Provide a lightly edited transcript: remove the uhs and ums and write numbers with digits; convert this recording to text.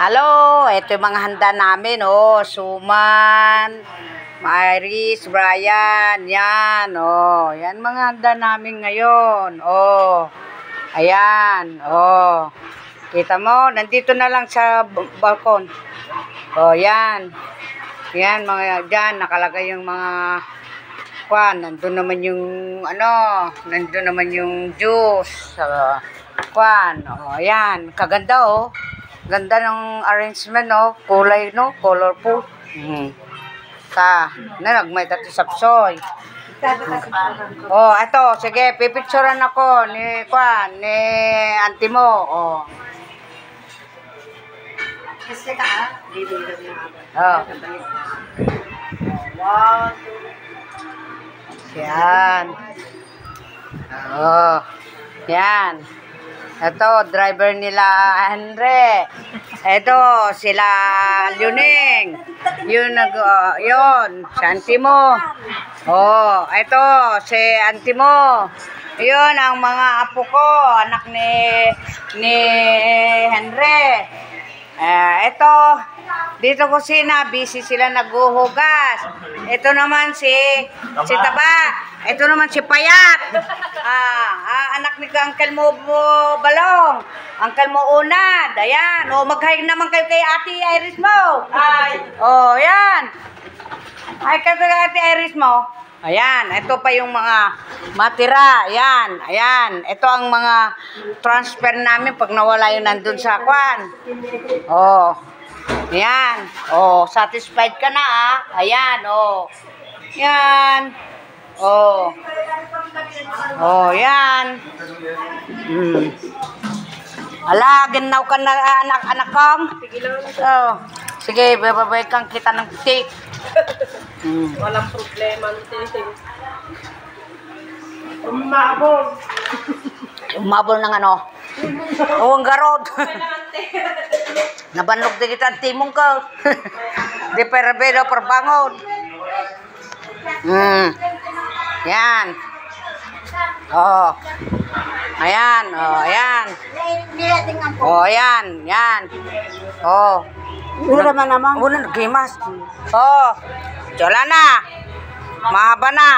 Hello, ito yung mga handa namin, oh. Suman, Iris, Brian, yan, oh. Yan mga handa namin ngayon, oh. Ayan, oh. Kita mo, nandito na lang sa balkon. Oh, yan. Yan, mga, dyan, nakalagay yung mga, nandun naman yung, nandun naman yung juice, oh, yan, kaganda, oh. Ganda ng arrangement, no? Kulay, no? Colorful. Nagmay tayo sapsoy. Oh, ito, sige, pipicturean ako ni auntie mo, oh. Kasi ka, Oh. Yan. Oh. Yan. Ito, driver nila Andre. Ito, sila Luning. Yun, si auntie mo. Oh, ito, si auntie mo. Yun, ang mga apo ko, anak ni Henry. Ito, dito kusina, busy sila naghuhugas. Ito naman si Taba. Ito naman si Payat. Anak ni Uncle mo Balong. Uncle mo Unad. Ayan. O, mag-hi naman kayo kay Ate Iris mo. Hi. O, yan. Hi kayo kay Ate Iris mo. Ayan. Ito pa yung mga matira. Ayan. Ayan. Ito ang mga transfer namin pag nawala yung nandun sa kwan. O. Ayan. O, satisfied ka na, ah. Ayan. O. Yan. Oh. Oh, yan. Ala, ginaw ka na anak kong. Oh. Sige, babay kang kita ng cake. walang problema. Umabol ng ano? Uwang garod. Nabanlog din kita ang timong ko. Di perbedo perbangon. Yan. Oh. Ayan, oh, ayan. Oh, ayan, yan. Oh. Ura man naman. Una nagimas. Oh. Wala na. Mahaba na.